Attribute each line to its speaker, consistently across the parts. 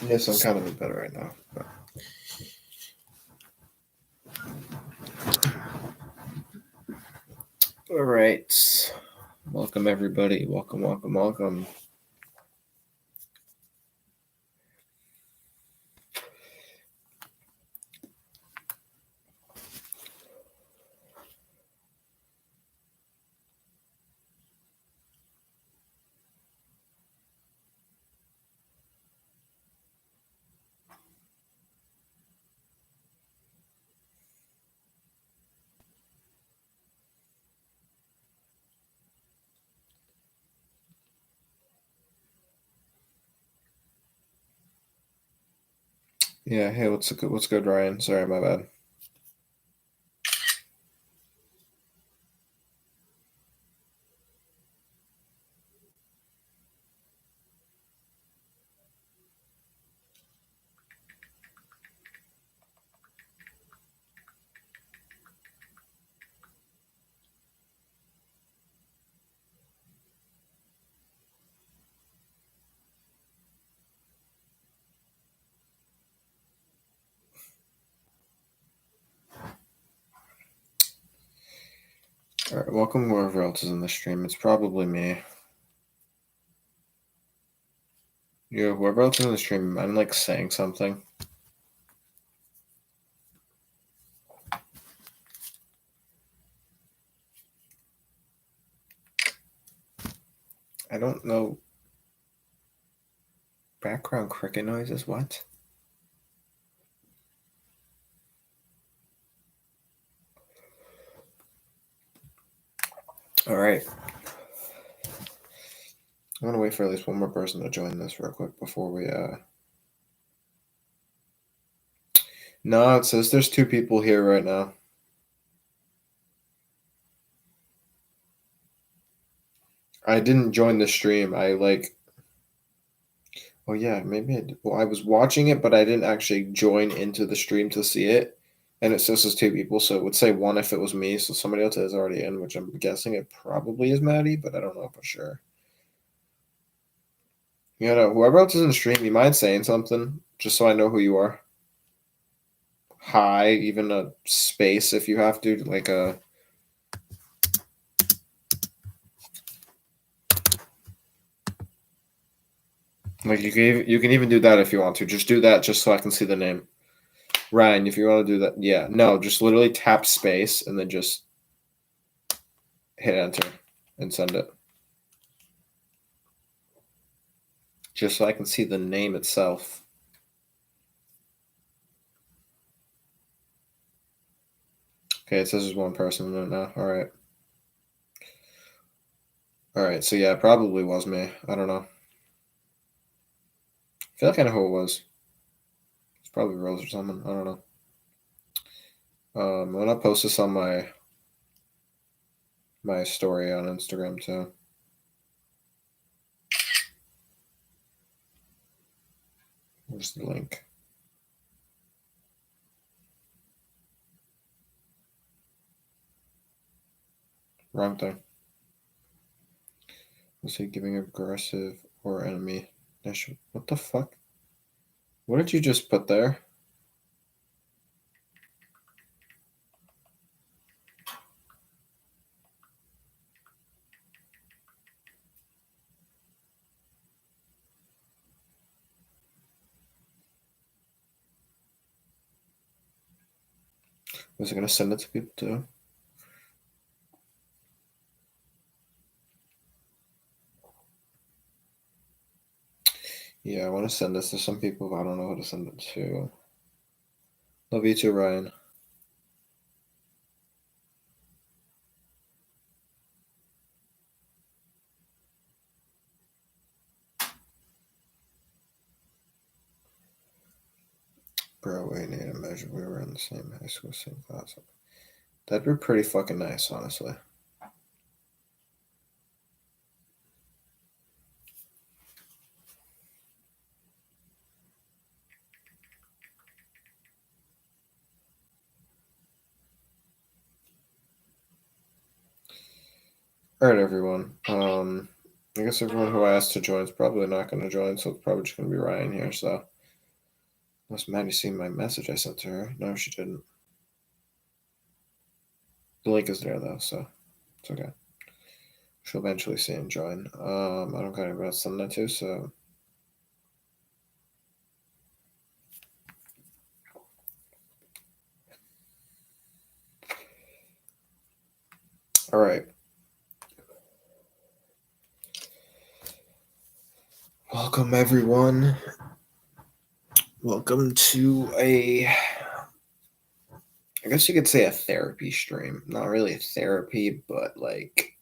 Speaker 1: Yes, I'm kind of in bed right now. But... All right. Welcome, everybody. Welcome. Yeah, hey, what's good, Ryan? Sorry, my bad. All right, welcome whoever else is in the stream. It's probably me. Yeah, whoever else is in the stream, I'm like saying something. I don't know. Background cricket noises, what? All right. I'm gonna wait for at least one more person to join this real quick before we No, it says there's 2 people here right now. I didn't join the stream. Oh yeah, maybe I did. Well, I was watching it, but I didn't actually join into the stream to see it. And it says there's 2 people, so it would say 1 if it was me. So somebody else is already in, which I'm guessing it probably is Maddie, but I don't know for sure. You know, whoever else is in the stream, you mind saying something just so I know who you are. Hi, even a space if you have to, like a. Like you can even do that if you want to. Just do that just so I can see the name. Ryan, if you want to do that, yeah, no, just literally tap space and then just hit enter and send it. Just so I can see the name itself. Okay, it says there's 1 person in it now. All right. All right, so yeah, it probably was me. I don't know. I feel like I know who it was. It's probably Rose or something. I don't know. I'm gonna post this on my story on Instagram too. Where's the link? Wrong thing. Let's see, giving aggressive or enemy. What the fuck? What did you just put there? Was it gonna send it to people too? Yeah, I want to send this to some people, but I don't know who to send it to. Love you too, Ryan. Bro, we need to measure. We were in the same high school, same class. That'd be pretty fucking nice, honestly. All right, everyone. I guess everyone who I asked to join is probably not going to join, so it's probably just going to be Ryan here. So Must Maddie seen my message I sent to her? No, she didn't. The link is there though, so it's okay. She'll eventually see and join. I don't got anybody else to send that to, so all right. Welcome everyone. Welcome to I guess you could say a therapy stream. Not really a therapy, but like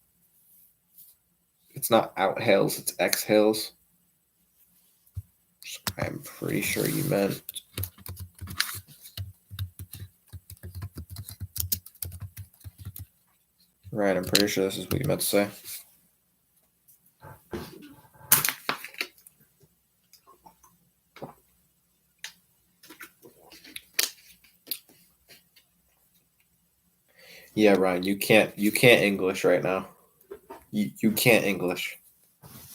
Speaker 1: it's not outhales, it's exhales. I'm pretty sure you meant. Right, I'm pretty sure this is what you meant to say. Yeah, Ryan, you can't English right now. You can't English.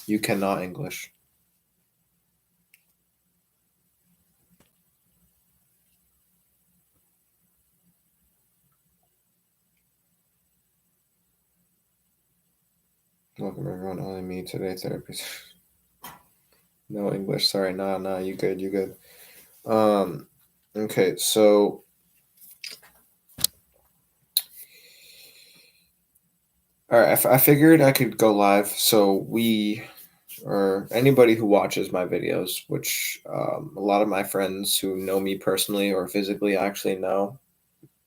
Speaker 1: You cannot English. Welcome everyone. Only me today. Therapies. No English. Sorry. Nah. You good. You good. Okay. So. All right. I figured I could go live. So we, or anybody who watches my videos, which a lot of my friends who know me personally or physically actually know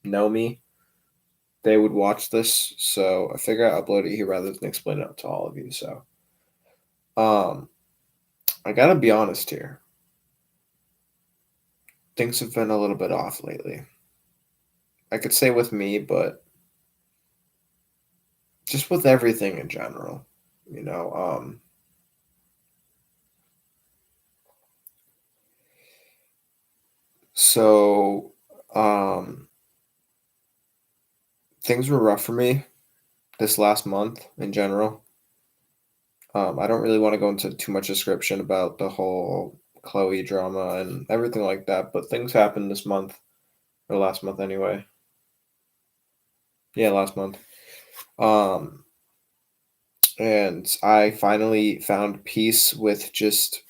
Speaker 1: me, they would watch this. So I figure I upload it here rather than explain it to all of you. So, I gotta be honest here. Things have been a little bit off lately. I could say with me, but just with everything in general, you know. So, um, things were rough for me this last month in general. I don't really want to go into too much description about the whole Chloe drama and everything like that, but things happened this month or last month anyway. Yeah, last month. Um, and I finally found peace with just,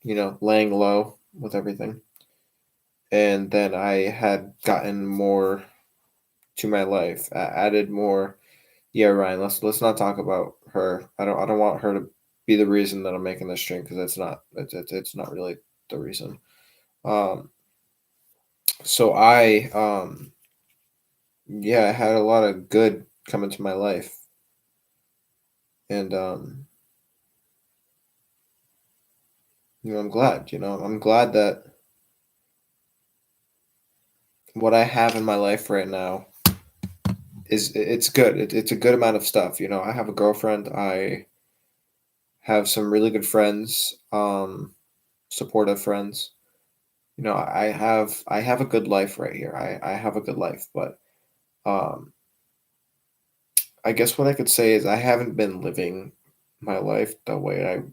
Speaker 1: laying low with everything. And then I had gotten more to my life, added more. Yeah, Ryan. Let's not talk about her. I don't want her to be the reason that I'm making this stream because it's not really the reason. Um, so yeah, I had a lot of good come into my life, and I'm glad. I'm glad that what I have in my life right now it's good. It's a good amount of stuff. I have a girlfriend. I have some really good friends, supportive friends. I have a good life right here. I have a good life, but um, I guess what I could say is I haven't been living my life the way I've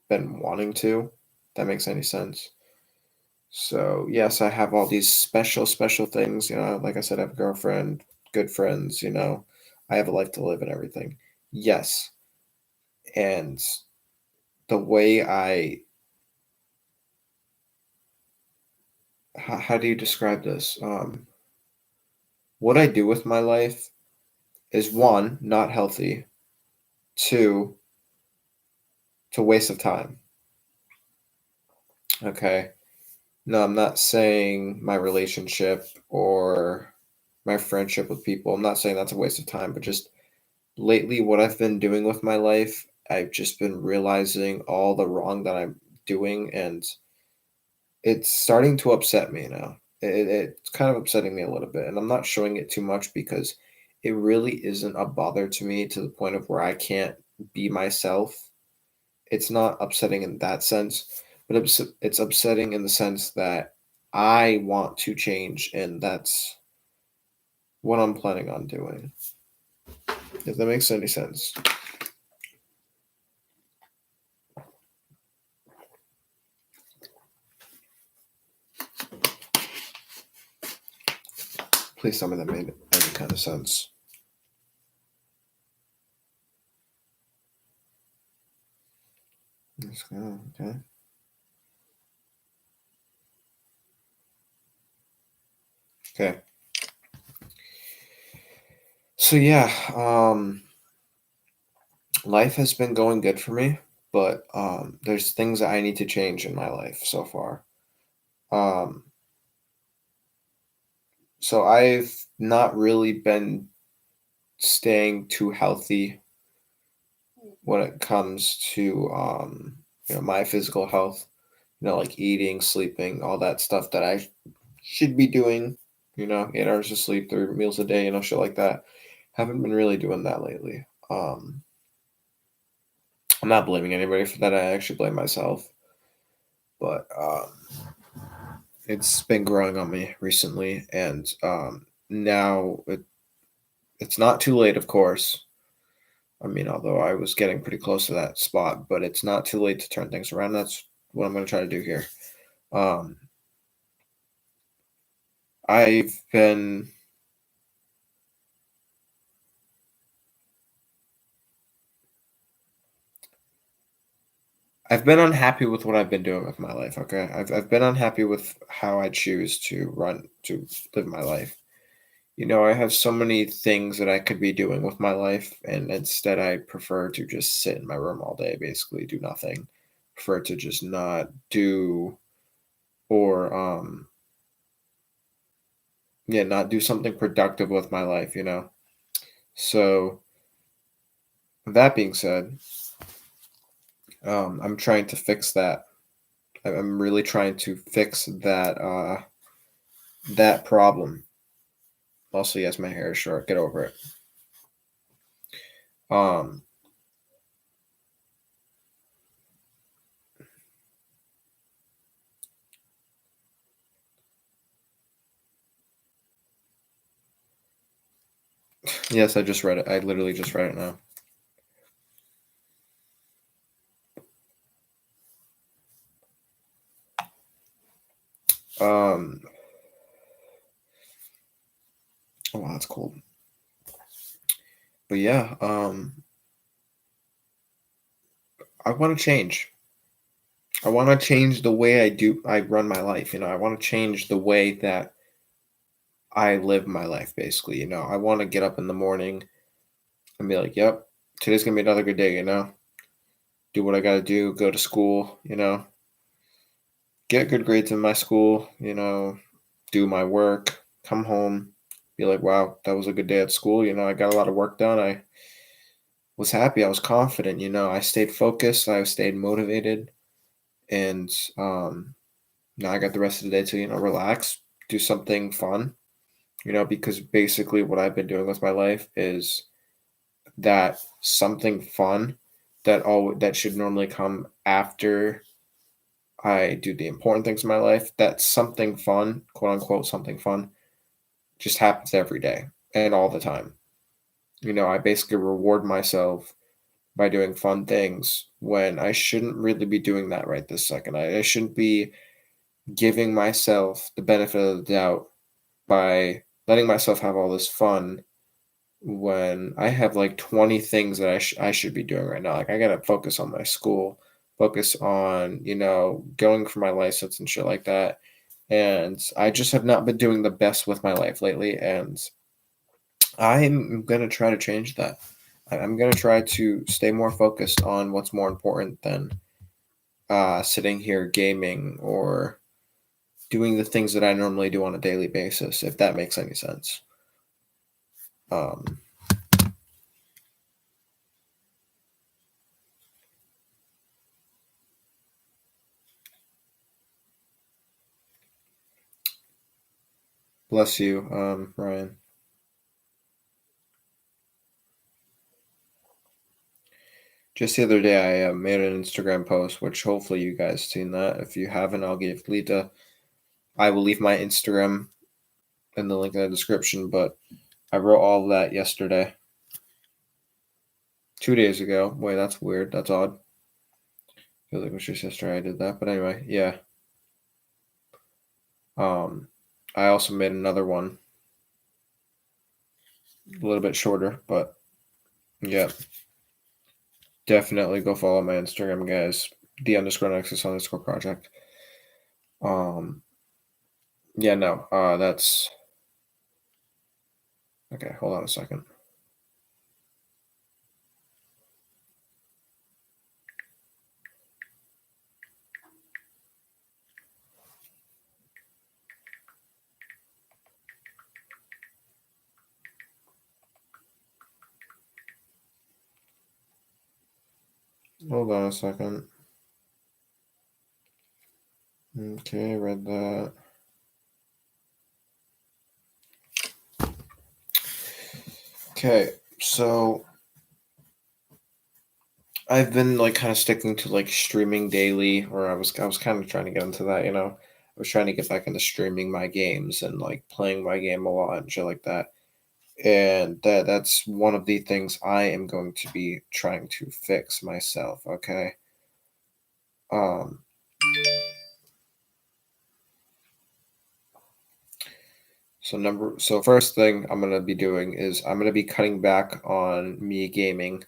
Speaker 1: been wanting to. If that makes any sense. So yes, I have all these special things. Like I said, I have a girlfriend, good friends. I have a life to live and everything. Yes, and the way how do you describe this? What I do with my life is one, not healthy. Two, to waste of time. Okay. No, I'm not saying my relationship or my friendship with people. I'm not saying that's a waste of time, but just lately, what I've been doing with my life, I've just been realizing all the wrong that I'm doing, and it's starting to upset me now. It's kind of upsetting me a little bit, and I'm not showing it too much because it really isn't a bother to me to the point of where I can't be myself. It's not upsetting in that sense, but it's upsetting in the sense that I want to change, and that's what I'm planning on doing. If that makes any sense. Please tell me that made any kind of sense. Let's go. Okay. Okay. So yeah, life has been going good for me, but there's things that I need to change in my life so far. Um, so I've not really been staying too healthy when it comes to my physical health. Like eating, sleeping, all that stuff that I should be doing. 8 hours of sleep, 3 meals a day, shit like that. Haven't been really doing that lately. I'm not blaming anybody for that. I actually blame myself. But it's been growing on me recently, and now it's not too late, of course. I mean, although I was getting pretty close to that spot, but it's not too late to turn things around. That's what I'm going to try to do here. Um, I've been I've been unhappy with what I've been doing with my life. Okay, I've been unhappy with how I choose to live my life. I have so many things that I could be doing with my life, and instead, I prefer to just sit in my room all day, basically do nothing. Prefer to just not do or yeah, not do something productive with my life. So that being said, I'm trying to fix that. I'm really trying to fix that problem. Also, yes, my hair is short. Get over it. Um, yes, I just read it. I literally just read it now. Um, oh wow, that's cold. But yeah, I want to change. I want to change the way I run my life. I want to change the way that I live my life. Basically, I want to get up in the morning and be like, "Yep, today's gonna be another good day." Do what I got to do. Go to school. Get good grades in my school. Do my work. Come home. Be like, "Wow, that was a good day at school." I got a lot of work done. I was happy. I was confident. I stayed focused. I stayed motivated, and now I got the rest of the day to relax, do something fun. Because basically what I've been doing with my life is that something fun that should normally come after I do the important things in my life. That something fun, quote unquote, something fun, just happens every day and all the time. I basically reward myself by doing fun things when I shouldn't really be doing that right this second. I shouldn't be giving myself the benefit of the doubt by letting myself have all this fun when I have like 20 things that I should be doing right now. Like I got to focus on my school, focus on, going for my license and shit like that. And I just have not been doing the best with my life lately. And I'm going to try to change that. I'm going to try to stay more focused on what's more important than sitting here gaming or doing the things that I normally do on a daily basis, if that makes any sense. Um, Bless you, Ryan. Just the other day, I made an Instagram post, which hopefully you guys seen that. If you haven't, I'll give Lita. I will leave my Instagram in the link in the description. But I wrote all of that yesterday, 2 days ago. Wait, that's weird. That's odd. Feels like it was just yesterday I did that. But anyway, yeah. Um, I also made another one a little bit shorter, but yeah, definitely go follow my Instagram, guys. The_Nexus_project. Um, yeah, no, that's okay. Hold on a second. Hold on a second. Okay, read that. Okay, so I've been like kind of sticking to like streaming daily, or I was kind of trying to get into that, you know. I was trying to get back into streaming my games and like playing my game a lot and shit like that. And that's one of the things I am going to be trying to fix myself, okay? Um so first thing I'm going to be doing is I'm going to be cutting back on me gaming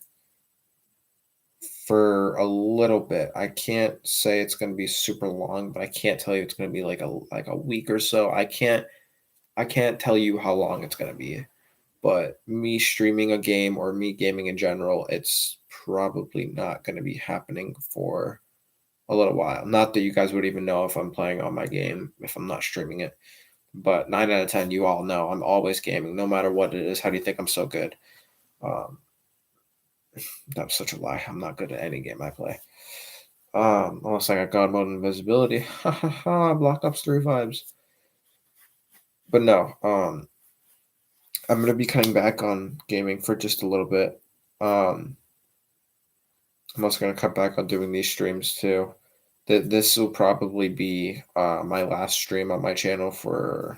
Speaker 1: for a little bit. I can't say it's going to be super long, but I can't tell you it's going to be like a week or so. I can't tell you how long it's going to be. But me streaming a game or me gaming in general, it's probably not going to be happening for a little while. Not that you guys would even know if I'm playing on my game if I'm not streaming it. But 9 out of 10, you all know I'm always gaming, no matter what it is. How do you think I'm so good? Um, that's such a lie. I'm not good at any game I play. Unless I got God mode and invisibility. Ha ha ha, Black Ops 3 vibes. But no, I'm gonna be cutting back on gaming for just a little bit. Um, I'm also gonna cut back on doing these streams too. This will probably be my last stream on my channel for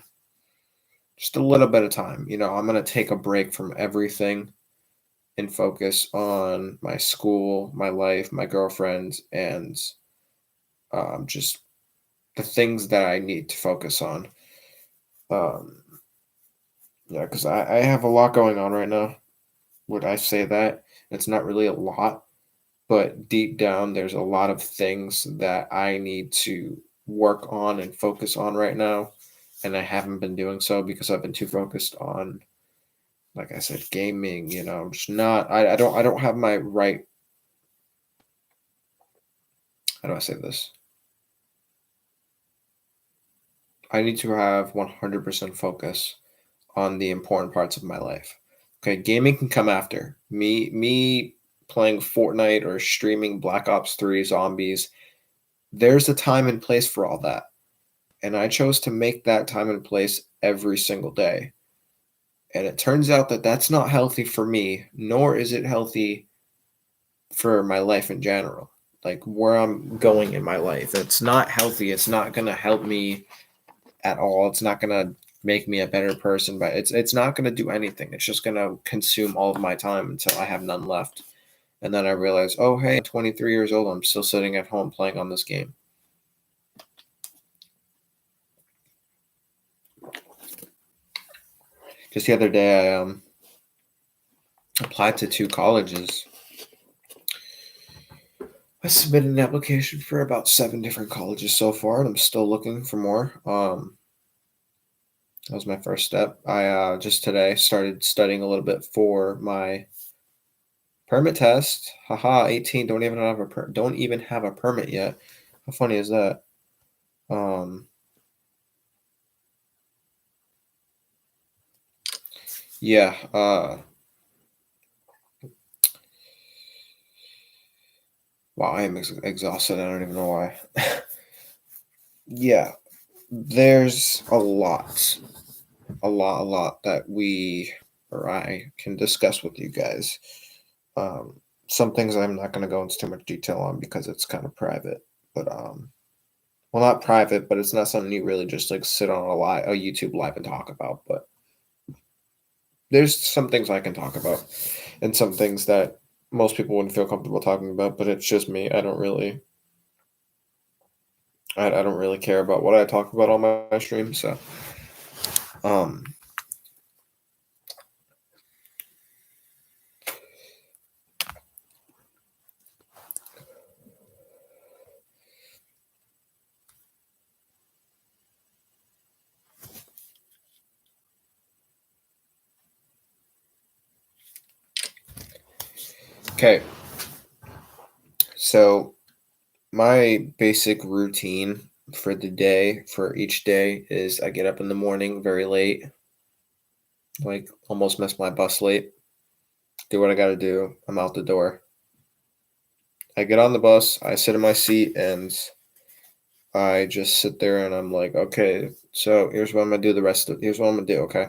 Speaker 1: just a little bit of time. You know, I'm gonna take a break from everything and focus on my school, my life, my girlfriend, and just the things that I need to focus on. Um, yeah, because I have a lot going on right now. Would I say that? It's not really a lot, but deep down, there's a lot of things that I need to work on and focus on right now. And I haven't been doing so because I've been too focused on, like I said, gaming. You know, I'm just not. I don't have my right. How do I say this? I need to have 100% focus on the important parts of my life. Okay, gaming can come after. Me playing Fortnite or streaming Black Ops 3 zombies. There's a time and place for all that. And I chose to make that time and place every single day. And it turns out that that's not healthy for me, nor is it healthy for my life in general. Like where I'm going in my life. It's not healthy. It's not going to help me at all. It's not going to make me a better person, but it's not going to do anything. It's just going to consume all of my time until I have none left. And then I realize, oh hey, I'm 23 years old. I'm still sitting at home playing on this game. Just the other day, I applied to 2 colleges. I submitted an application for about 7 different colleges so far, and I'm still looking for more. That was my first step. I just today started studying a little bit for my permit test. Haha, 18. Don't even have a permit yet. How funny is that? Um, yeah. Wow, I am exhausted. I don't even know why. Yeah, there's a lot that we or I can discuss with you guys. Um, some things I'm not going to go into too much detail on because it's kind of private. But well, not private, but it's not something you really just like sit on a YouTube live and talk about. But there's some things I can talk about, and some things that most people wouldn't feel comfortable talking about. But it's just me. I don't really care about what I talk about on my stream. So um Okay, so my basic routine for the day, for each day, is I get up in the morning very late, like almost miss my bus late, do what I gotta do, I'm out the door. I get on the bus, I sit in my seat, and I just sit there and I'm like, okay, so here's what I'm gonna do here's what I'm gonna do, okay?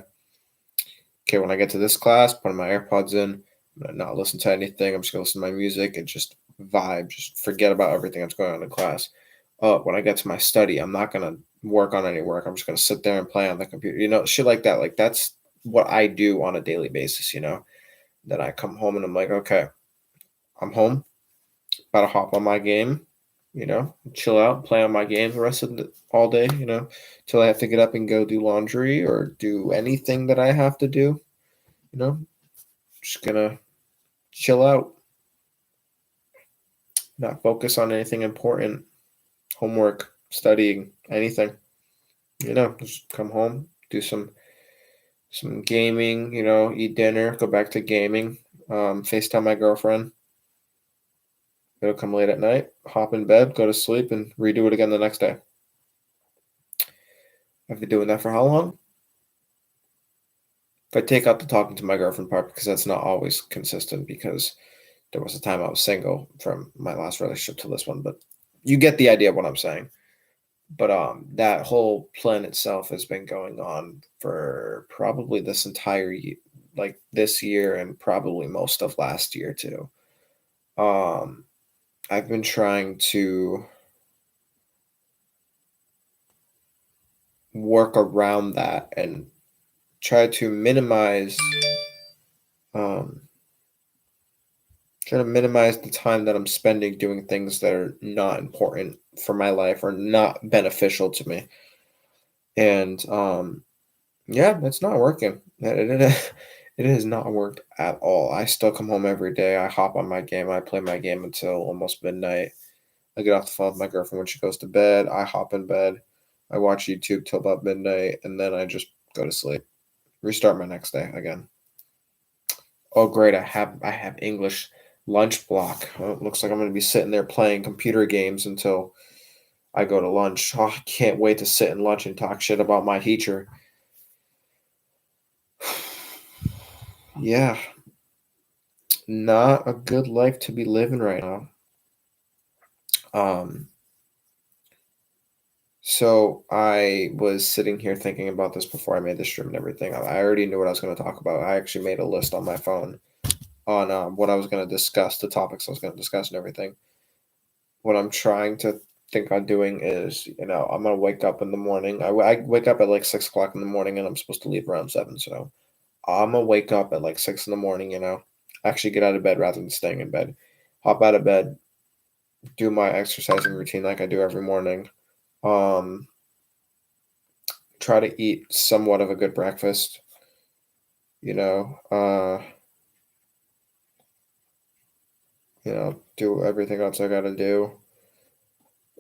Speaker 1: Okay, when I get to this class, putting my AirPods in, I'm gonna not listen to anything, I'm just gonna listen to my music and just vibe, just forget about everything that's going on in class. When I get to my study, I'm not gonna work on any work. I'm just gonna sit there and play on the computer, shit like that. Like that's what I do on a daily basis. Then I come home and I'm like, okay, I'm home, about to hop on my game, chill out, play on my game the rest of all day, till I have to get up and go do laundry or do anything that I have to do, you know, just gonna chill out, not focus on anything important, homework, studying, anything, just come home, do some gaming, eat dinner, go back to gaming, FaceTime my girlfriend. It'll come late at night, hop in bed, go to sleep, and redo it again the next day. I've been doing that for how long? If I take out the talking to my girlfriend part, because that's not always consistent, because there was a time I was single from my last relationship to this one, but you get the idea of what I'm saying. But that whole plan itself has been going on for probably this entire year, like this year and probably most of last year too. Um, I've been trying to work around that and try to um, minimize the time that I'm spending doing things that are not important for my life or not beneficial to me. And yeah, it's not working. It has not worked at all. I still come home every day. I hop on my game. I play my game until almost midnight. I get off the phone with my girlfriend when she goes to bed. I hop in bed. I watch YouTube till about midnight, and then I just go to sleep. Restart my next day again. Oh, great! I have English lunch block. Well, it looks like I'm going to be sitting there playing computer games until I go to lunch. Oh, I can't wait to sit in lunch and talk shit about my teacher. Yeah, not a good life to be living right now. Um, so I was sitting here thinking about this before I made the stream and everything. I already knew what I was going to talk about. I actually made a list on my phone on what I was going to discuss, the topics I was going to discuss, and everything. What I'm trying to think on doing is, I'm going to wake up in the morning. I wake up at like 6 o'clock in the morning, and I'm supposed to leave around 7. So I'm going to wake up at like 6 in the morning, actually get out of bed rather than staying in bed. Hop out of bed, do my exercising routine like I do every morning. Um, Try to eat somewhat of a good breakfast. You know, uh, do everything else I gotta do,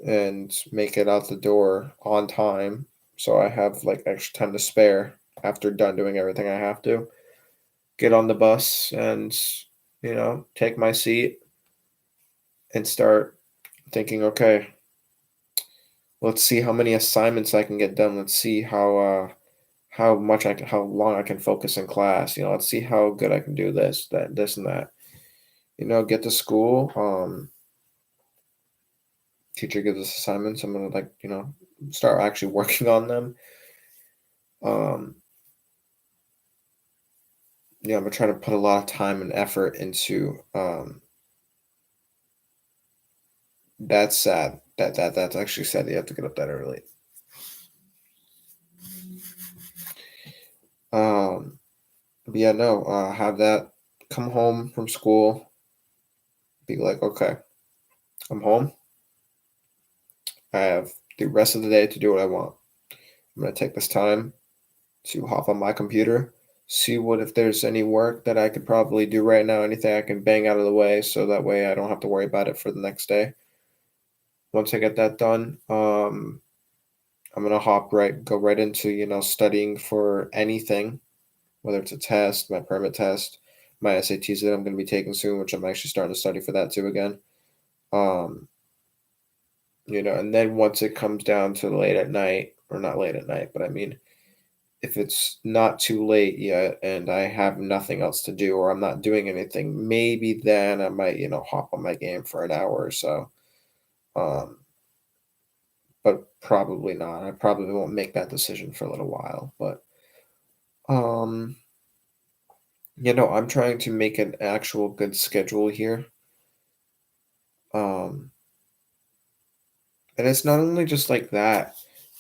Speaker 1: and make it out the door on time, so I have like extra time to spare after done doing everything I have to. Get on the bus and take my seat and start thinking. Okay, let's see how many assignments I can get done. Let's see how long I can focus in class. Let's see how good I can do this and that. Get to school. Teacher gives us assignments. I'm gonna start actually working on them. Um, I'm gonna try to put a lot of time and effort into. That's sad. That's actually sad that you have to get up that early. But yeah, no. Have that. Come home from school. Be like, okay, I'm home. I have the rest of the day to do what I want. I'm gonna take this time to hop on my computer, see what if there's any work that I could probably do right now, anything I can bang out of the way, so that way I don't have to worry about it for the next day. Once I get that done, I'm gonna go right into studying for anything, whether it's a test, my permit test, my SATs that I'm going to be taking soon, which I'm actually starting to study for that too again. And then once it comes down to late at night, or not late at night, but I mean, if it's not too late yet and I have nothing else to do or I'm not doing anything, maybe then I might, hop on my game for an hour or so. Um, but probably not. I probably won't make that decision for a little while. But um, I'm trying to make an actual good schedule here. Um, and it's not only just like that.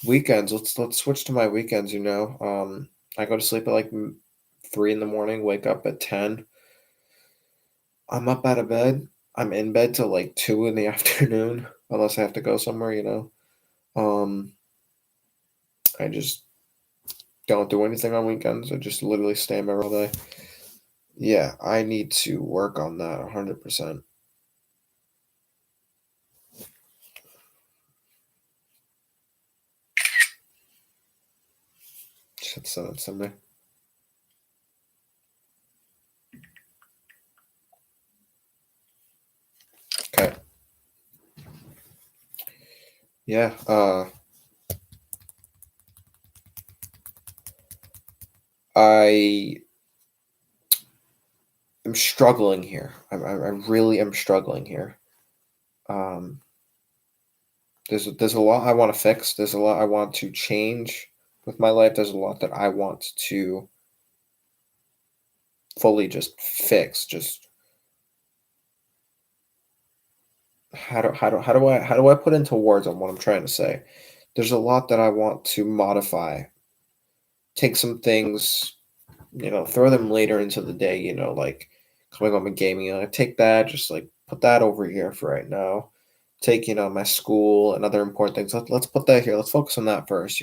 Speaker 1: Weekends. Let's switch to my weekends. I go to sleep at like 3 in the morning, wake up at 10. I'm up out of bed. I'm in bed till like 2 in the afternoon, unless I have to go somewhere. Um, I just don't do anything on weekends. I just literally stay in bed all day. Yeah, I need to work on that 100%. Should send it somewhere. Okay. Yeah, I am struggling here. I really am struggling here. Um, there's a lot I want to fix. There's a lot I want to change with my life. There's a lot that I want to fully just fix. Just how do I put into words on what I'm trying to say? There's a lot that I want to modify. Take some things, throw them later into the day, like coming home and gaming. Take that, just like put that over here for right now. Take, my school and other important things. Let's put that here. Let's focus on that first,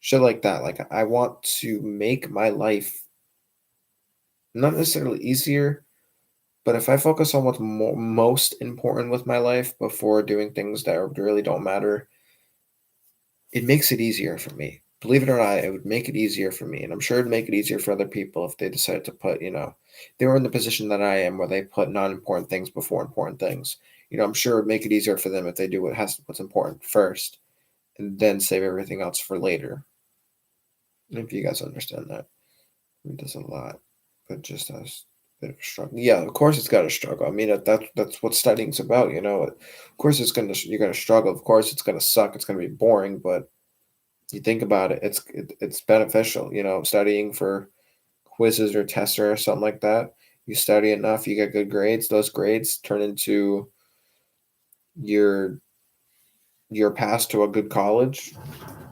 Speaker 1: shit like that. Like I want to make my life not necessarily easier, but if I focus on what's most important with my life before doing things that really don't matter, it makes it easier for me. Believe it or not, it would make it easier for me. And I'm sure it'd make it easier for other people if they decided to put, they were in the position that I am where they put non important things before important things. I'm sure it'd make it easier for them if they do what's important first and then save everything else for later. If you guys understand that. It does a lot, but just has a bit of a struggle. Yeah, of course it's got to struggle. I mean, that's what studying's about. Of course you're gonna struggle. Of course it's gonna suck. It's gonna be boring, but you think about it, it's beneficial. Studying for quizzes or tests or something like that. You study enough, you get good grades. Those grades turn into your pass to a good college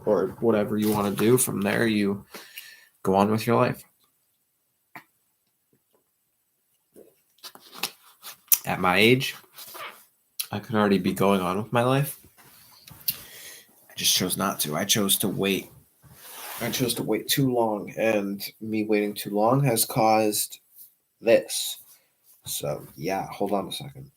Speaker 1: or whatever you want to do. From there, you go on with your life. At my age, I could already be going on with my life. I just chose not to. I chose to wait. I chose to wait too long, and me waiting too long has caused this. So, yeah, hold on a second.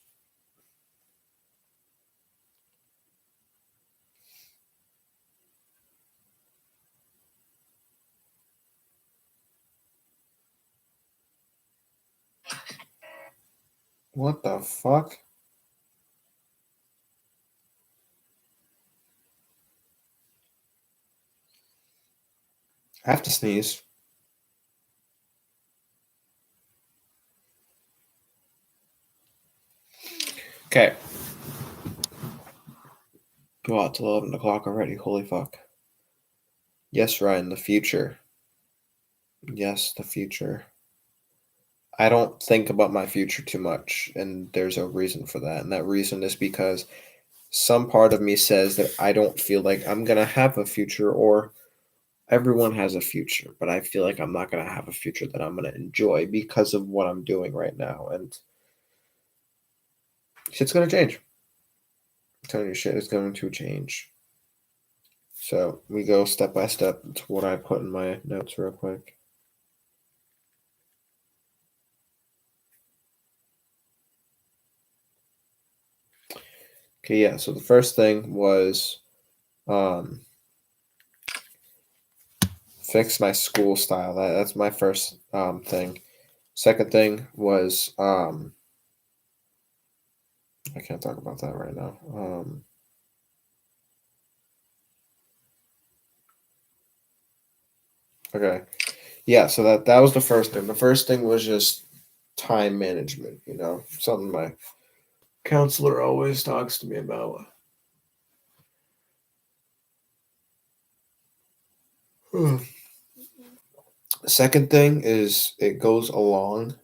Speaker 1: What the fuck? I have to sneeze. Okay. Wow, it's 11 o'clock already. Holy fuck. Yes, Ryan, the future. Yes, the future. I don't think about my future too much, and there's a reason for that. And that reason is because some part of me says that I don't feel like I'm going to have a future, or everyone has a future, but I feel like I'm not going to have a future that I'm going to enjoy because of what I'm doing right now. And shit's going to change. I'm telling you, shit is going to change. So we go step by step to what I put in my notes real quick. Okay, yeah. So the first thing was fix my school style. That's my first thing. Second thing was I can't talk about that right now. Okay. Yeah, so that was the first thing. The first thing was just time management, something my counselor always talks to me about. Second thing is it goes along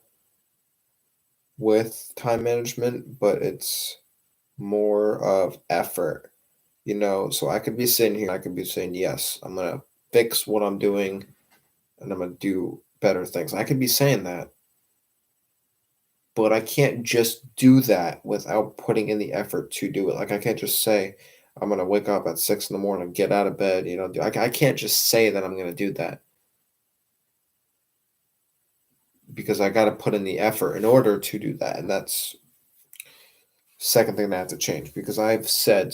Speaker 1: with time management, but it's more of effort, So I could be sitting here, I could be saying, yes, I'm gonna fix what I'm doing and I'm gonna do better things. I could be saying that, but I can't just do that without putting in the effort to do it. Like I can't just say I'm gonna wake up at 6 in the morning, get out of bed. I can't just say that I'm gonna do that because I got to put in the effort in order to do that, and that's second thing that I have to change because I've said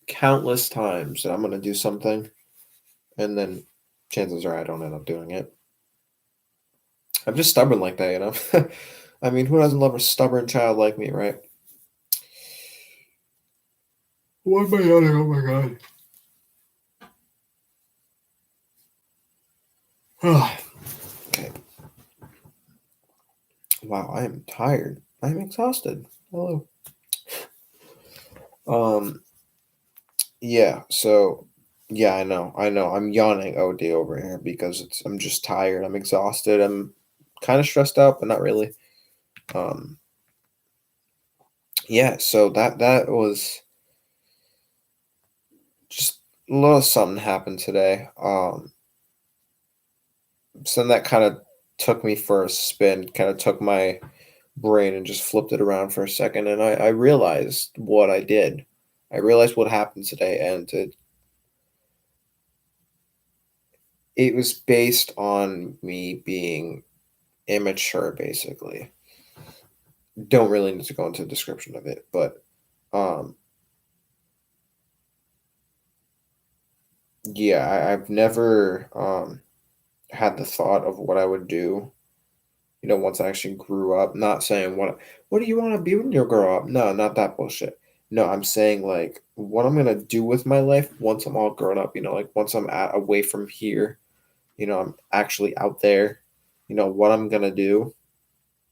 Speaker 1: countless times that I'm gonna do something, and then chances are I don't end up doing it. I'm just stubborn like that. I mean, who doesn't love a stubborn child like me, right? What am I yelling? Oh my god. Okay. Wow, I am tired. I'm exhausted. Hello. Um. Yeah. So. Yeah, I know. I know. I'm yawning OD over here because I'm just tired. I'm exhausted. I'm kind of stressed out, but not really. Um. Yeah. So that was just a little something happened today. So that kind of took me for a spin. Kind of took my brain and just flipped it around for a second, and I realized what I did. I realized what happened today, and it was based on me being immature, basically. Don't really need to go into a description of it, but um, yeah, I've never had the thought of what I would do. Once I actually grew up. Not saying what do you want to be when you grow up? No, not that bullshit. No, I'm saying like what I'm gonna do with my life once I'm all grown up. Like once I'm away from here. I'm actually out there. What I'm gonna do.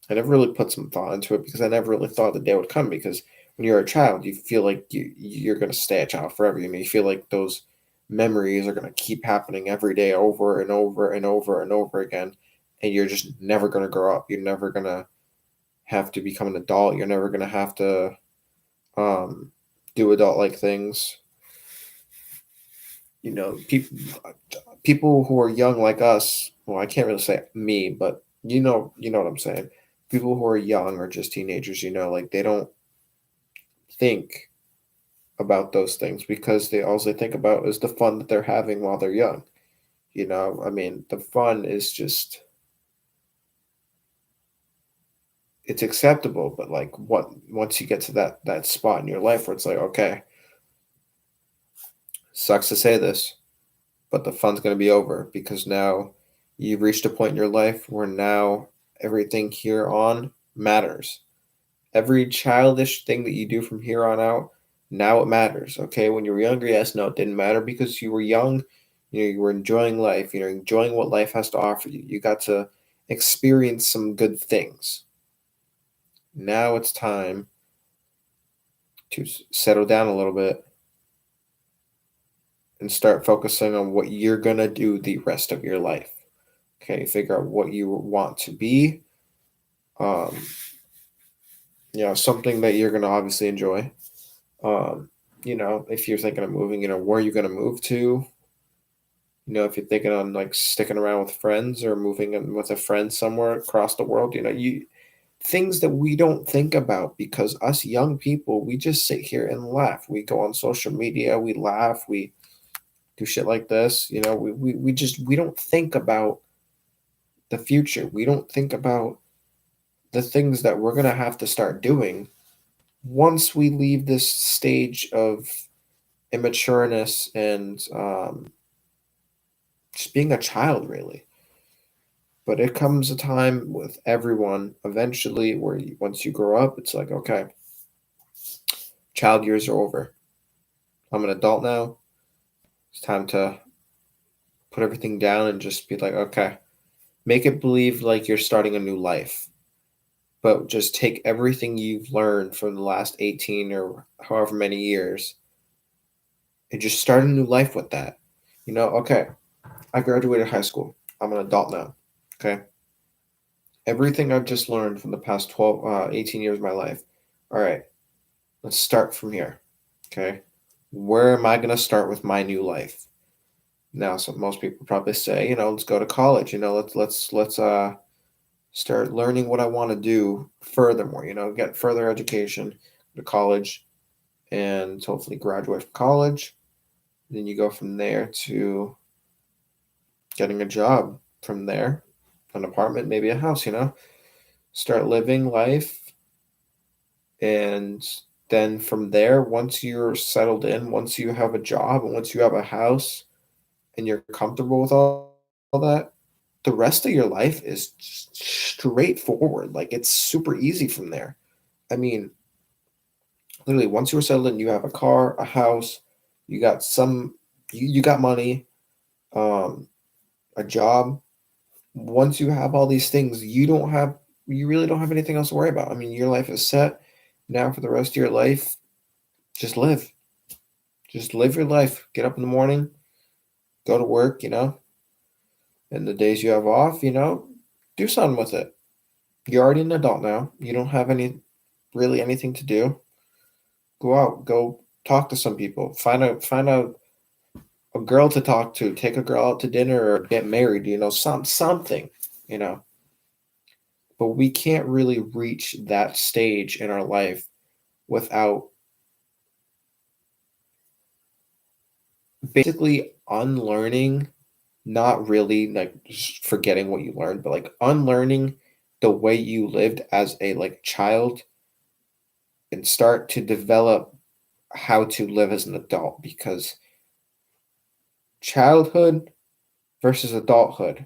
Speaker 1: I never really put some thought into it because I never really thought the day would come. Because when you're a child, you feel like you're gonna stay a child forever. You feel like those memories are gonna keep happening every day, over and over and over and over again, and you're just never gonna grow up. You're never gonna have to become an adult. You're never gonna have to um, do adult like things. People who are young like us. Well, I can't really say me, but you know what I'm saying. People who are young or just teenagers, like they don't think about those things because they all they think about is the fun that they're having while they're young. I mean, the fun is just it's acceptable, but like what once you get to that spot in your life where it's like, okay, sucks to say this, but the fun's going to be over because now you've reached a point in your life where now everything here on matters. Every childish thing that you do from here on out, now it matters. Okay, when you were younger, yes, no, it didn't matter because you were young. You were enjoying life. Enjoying what life has to offer you. You got to experience some good things. Now it's time to settle down a little bit and start focusing on what you're gonna do the rest of your life. Okay, figure out what you want to be. Um, something that you're gonna obviously enjoy. Um, if you're thinking of moving, where are you gonna move to? If you're thinking on like sticking around with friends or moving in with a friend somewhere across the world, you things that we don't think about because us young people, we just sit here and laugh. We go on social media, we laugh, we do shit like this. We don't think about the future. We don't think about the things that we're gonna have to start doing once we leave this stage of immatureness and just being a child, really. But it comes a time with everyone eventually where once you grow up, it's like, okay, child years are over. I'm an adult now. It's time to put everything down and just be like, okay, make it believe like you're starting a new life. But just take everything you've learned from the last 18 or however many years and just start a new life with that. Okay, I graduated high school. I'm an adult now. Okay. Everything I've just learned from the past 12, 18 years of my life. All right, let's start from here. Okay. Where am I going to start with my new life? Now, so most people probably say, let's go to college. Let's start learning what I want to do furthermore. Get further education, go to college, and hopefully graduate from college. Then you go from there to getting a job. From there, an apartment, maybe a house. Start living life, and then from there, once you're settled in, once you have a job, and once you have a house, and you're comfortable with all that, the rest of your life is straightforward. Like it's super easy from there. I mean, literally, once you're settled in, you have a car, a house, you got you got money, um, a job. Once you have all these things, you really don't have anything else to worry about. I mean, your life is set now for the rest of your life. Just live. Just live your life. Get up in the morning, go to work, and the days you have off, do something with it. You're already an adult now. You don't have really anything to do. Go out, go talk to some people. Find a girl to talk to. Take a girl out to dinner or get married, something, you know. But we can't really reach that stage in our life without basically unlearning, not really like just forgetting what you learned, but like unlearning the way you lived as a like child and start to develop how to live as an adult, because childhood versus adulthood,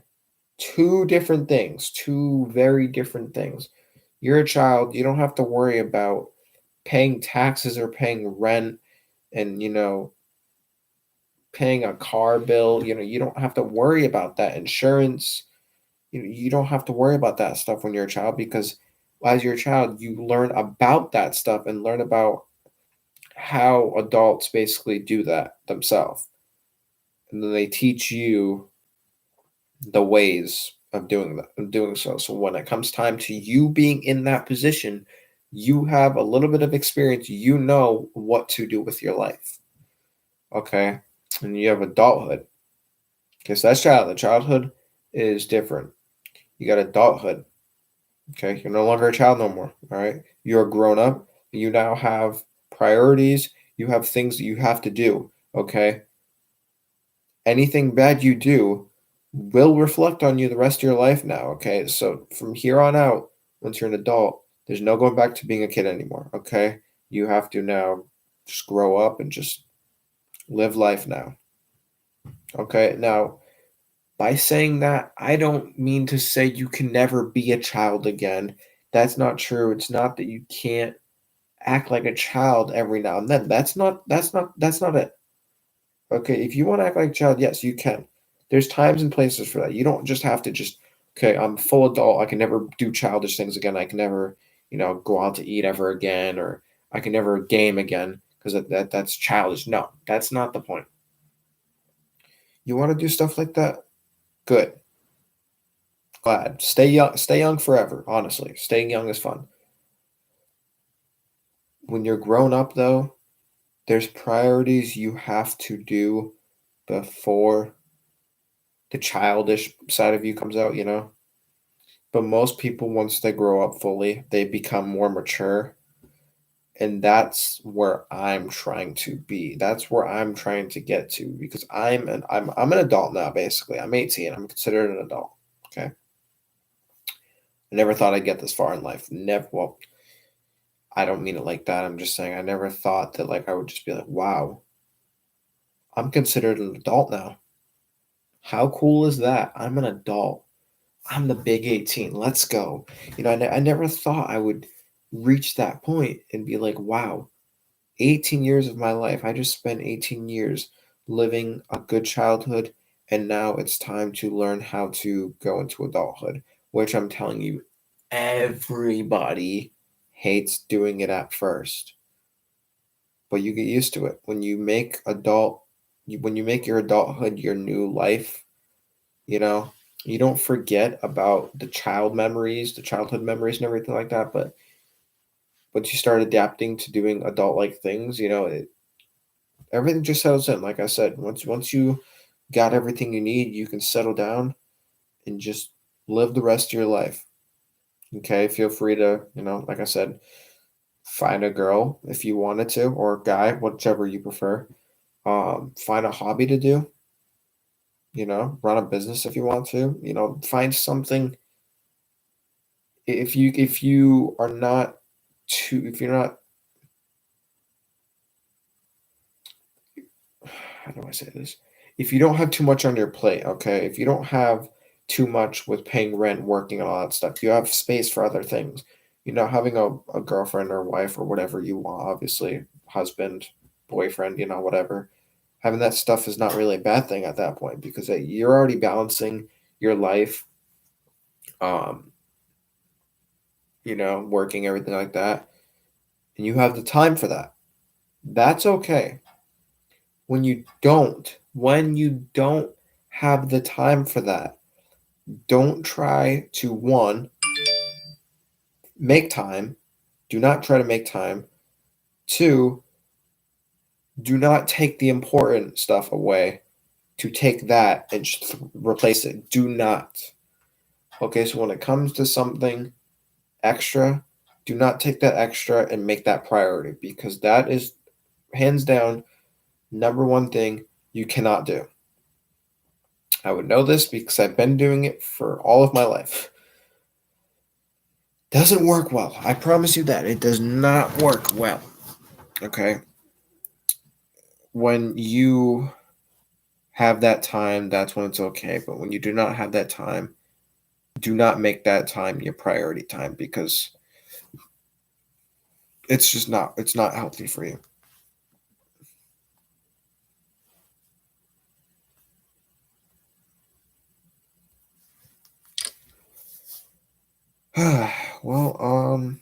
Speaker 1: two different things, two very different things. You're a child, you don't have to worry about paying taxes or paying rent and paying a car bill. You don't have to worry about that. Insurance, you don't have to worry about that stuff when you're a child, because as you're a child you learn about that stuff and learn about how adults basically do that themselves, and then they teach you the ways of doing so. So when it comes time to you being in that position, you have a little bit of experience, you know what to do with your life. Okay. And you have adulthood. Okay, so that's childhood is different. You got adulthood. Okay, you're no longer a child no more. All right, you're grown up. You now have priorities. You have things that you have to do. Okay, anything bad you do will reflect on you the rest of your life now. Okay, so from here on out, once you're an adult, there's no going back to being a kid anymore. Okay, you have to now just grow up and just live life now. Okay, now by saying that, I don't mean to say you can never be a child again. That's not true. It's not that you can't act like a child every now and then. That's not it. Okay, if you want to act like a child, yes, you can. There's times and places for that. You don't just have to just, okay, I'm full adult. I can never do childish things again. I can never, go out to eat ever again, or I can never game again because that's childish. No, that's not the point. You want to do stuff like that? Good. Glad. Stay young forever, honestly. Staying young is fun. When you're grown up though, there's priorities you have to do before the childish side of you comes out. But most people, once they grow up fully, they become more mature. And that's where I'm trying to be. That's where I'm trying to get to, because I'm an adult now, basically. I'm 18. I'm considered an adult. Okay. I never thought I'd get this far in life. Never. Well, I don't mean it like that. I'm just saying I never thought that like I would just be like, wow, I'm considered an adult now. How cool is that? I'm an adult. I'm the big 18. Let's go. I never thought I would reach that point and be like, wow, 18 years of my life. I just spent 18 years living a good childhood, and now it's time to learn how to go into adulthood, which I'm telling you, everybody hates doing it at first. But you get used to it. When you make your adulthood your new life, you know, you don't forget about the childhood memories and everything like that, but once you start adapting to doing adult like things, everything just settles in. Like I said, once you got everything you need, you can settle down and just live the rest of your life. Okay, feel free to, like I said, find a girl if you wanted to, or a guy, whichever you prefer. Find a hobby to do. Run a business if you want to. Find something. If you are not too, if you're not, how do I say this? If you don't have too much on your plate, okay? If you don't have too much with paying rent, working, and all that stuff, you have space for other things. Having a girlfriend or wife or whatever you want, obviously, husband, boyfriend, whatever. Having that stuff is not really a bad thing at that point because you're already balancing your life, um, working, everything like that, and you have the time for that. That's okay. When you don't have the time for that, don't try to, one, make time. Do not try to make time. Two, do not take the important stuff away to take that and replace it. Do not. Okay, so when it comes to something extra, do not take that extra and make that priority because that is hands down number one thing you cannot do. I would know this because I've been doing it for all of my life. Doesn't work well. I promise you that. It does not work well. Okay? When you have that time, that's when it's okay. But when you do not have that time, do not make that time your priority time because it's not healthy for you. Well,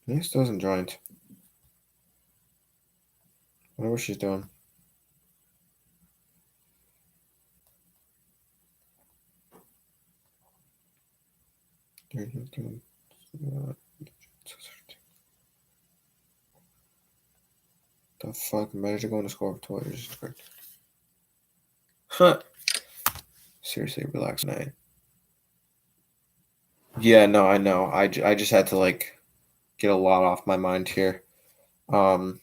Speaker 1: he still hasn't joined. I wonder what she's doing. The fuck? Managed to go on a score of 12 years. Huh. Seriously, relax, night. Yeah, no, I know. I just had to like get a lot off my mind here. Um,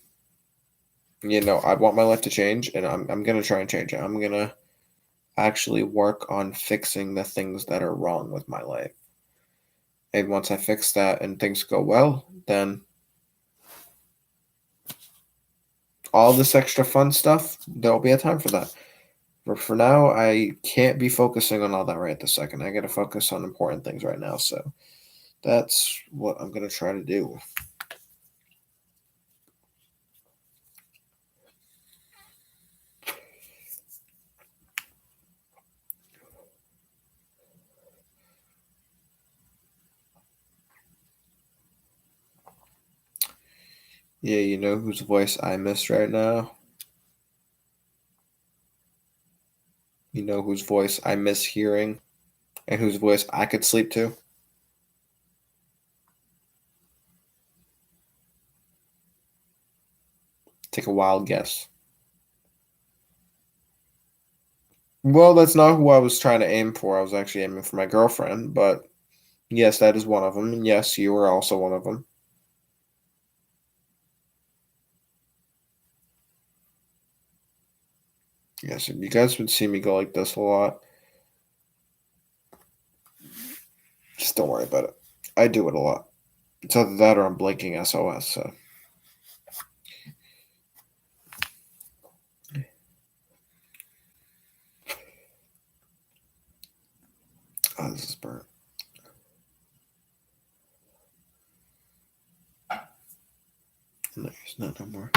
Speaker 1: I want my life to change, and I'm gonna try and change it. I'm gonna actually work on fixing the things that are wrong with my life. And once I fix that and things go well, then all this extra fun stuff, there'll be a time for that. But for now, I can't be focusing on all that right this second. I gotta focus on important things right now. So that's what I'm gonna try to do. Yeah, you know whose voice I miss right now? You know whose voice I miss hearing and whose voice I could sleep to? Take a wild guess. Well, that's not who I was trying to aim for. I was actually aiming for my girlfriend, but yes, that is one of them. And yes, you are also one of them. Yes, if you guys would see me go like this a lot, just don't worry about it. I do it a lot. It's either that or I'm blinking SOS. So Oh, this is burnt. No, it's not no more.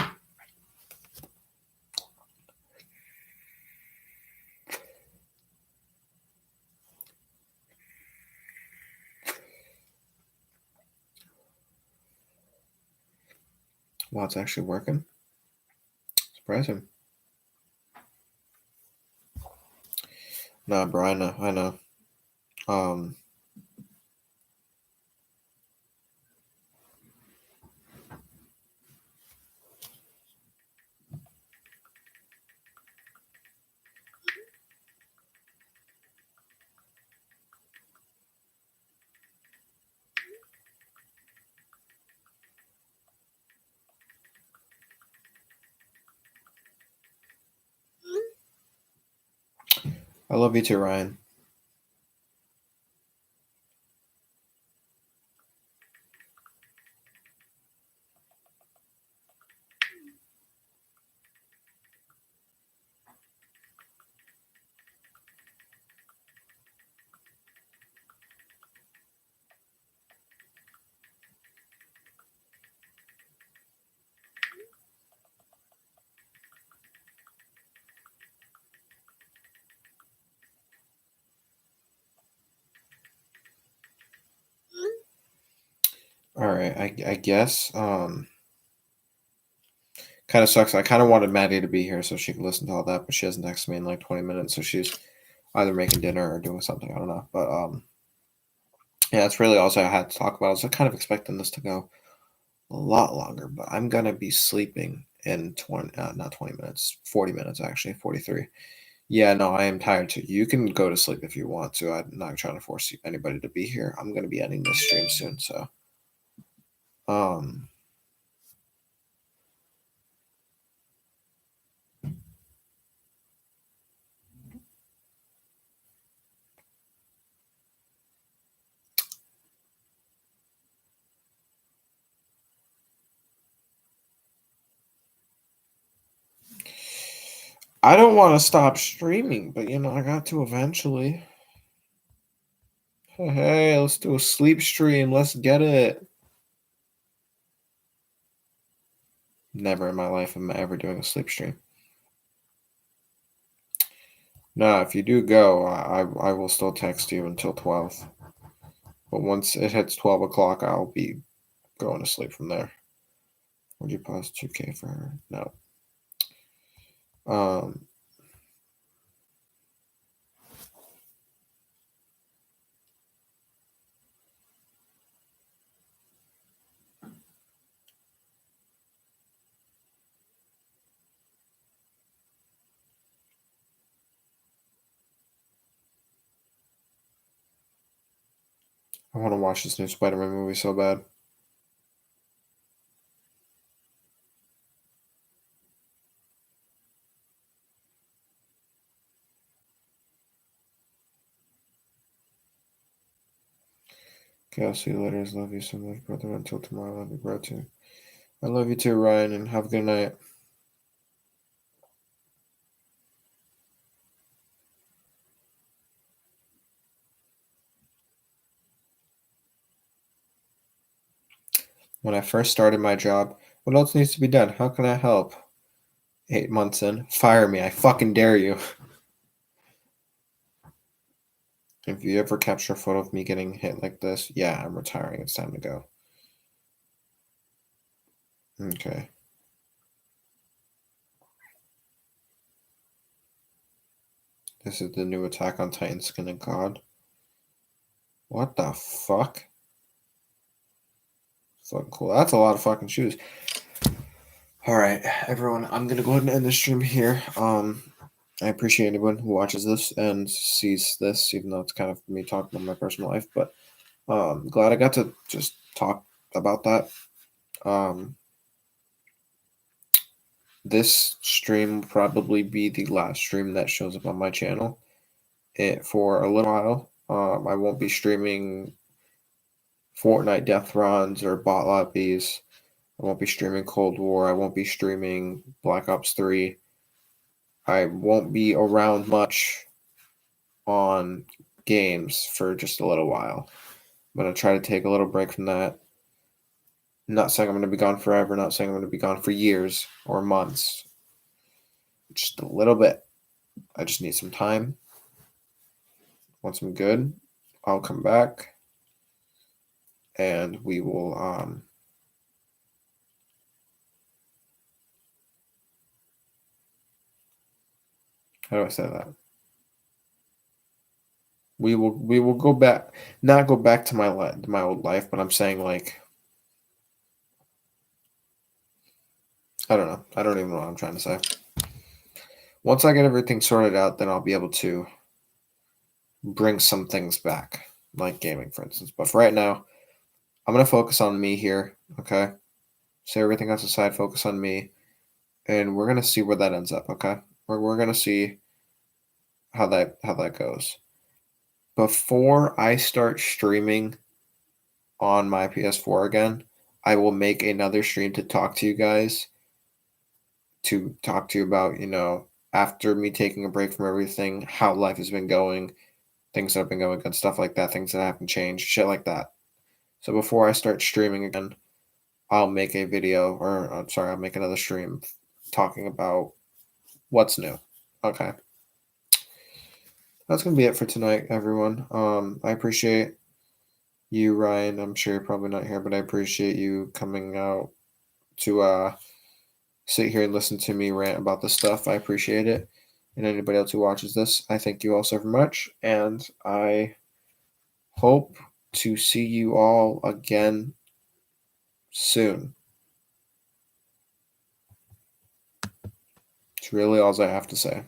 Speaker 1: Wow, it's actually working. Surprising. Nah, bro, I know. I love you too, Ryan. All right, I guess. Kind of sucks. I kind of wanted Maddie to be here so she could listen to all that, but she hasn't texted me in like 20 minutes, so she's either making dinner or doing something. I don't know, but yeah, that's really all I had to talk about. I was kind of expecting this to go a lot longer, but I'm gonna be sleeping in 20, not 20 minutes, 40 minutes actually, 43. Yeah, no, I am tired too. You can go to sleep if you want to. I'm not trying to force anybody to be here. I'm gonna be ending this stream soon, so um. I don't want to stop streaming, but I got to eventually. Hey, let's do a sleep stream. Let's get it. Never in my life am I ever doing a sleep stream. No, if you do go, I will still text you until 12. But once it hits 12 o'clock, I'll be going to sleep from there. Would you pause 2K for her? No. I want to watch this new Spider-Man movie so bad. Okay, I'll see you later. Love you so much, brother. Until tomorrow, love you, bro, too. I love you too, Ryan, and have a good night. When I first started my job, what else needs to be done? How can I help? 8 months in, fire me. I fucking dare you. If you ever capture a photo of me getting hit like this, yeah, I'm retiring. It's time to go. Okay. This is the new Attack on Titan skin of God. What the fuck? Fucking cool. That's a lot of fucking shoes. All right, everyone. I'm gonna go ahead and end the stream here. I appreciate anyone who watches this and sees this, even though it's kind of me talking about my personal life. But glad I got to just talk about that. This stream will probably be the last stream that shows up on my channel for a little while. I won't be streaming Fortnite death runs or bot lobbies. I won't be streaming Cold War. I won't be streaming Black Ops 3. I won't be around much on games for just a little while. I'm going to try to take a little break from that. Not saying I'm going to be gone forever, not saying I'm going to be gone for years or months. Just a little bit. I just need some time. Once I'm good, I'll come back and we will how do I say that? We will go back, not go back to my old life, but I'm saying, like, I don't know. I don't even know what I'm trying to say. Once I get everything sorted out, then I'll be able to bring some things back, like gaming, for instance. But for right now, I'm going to focus on me here, okay? Say everything else aside, focus on me, and we're going to see where that ends up, okay? We're going to see how that goes. Before I start streaming on my PS4 again, I will make another stream to talk to you guys, to talk to you about, after me taking a break from everything, how life has been going, things that have been going good, stuff like that, things that haven't changed, shit like that. So before I start streaming again, I'll make a video, or I'll make another stream talking about what's new. Okay. That's going to be it for tonight, everyone. I appreciate you, Ryan. I'm sure you're probably not here, but I appreciate you coming out to sit here and listen to me rant about this stuff. I appreciate it. And anybody else who watches this, I thank you all so very much. And I hope to see you all again soon. It's really all I have to say.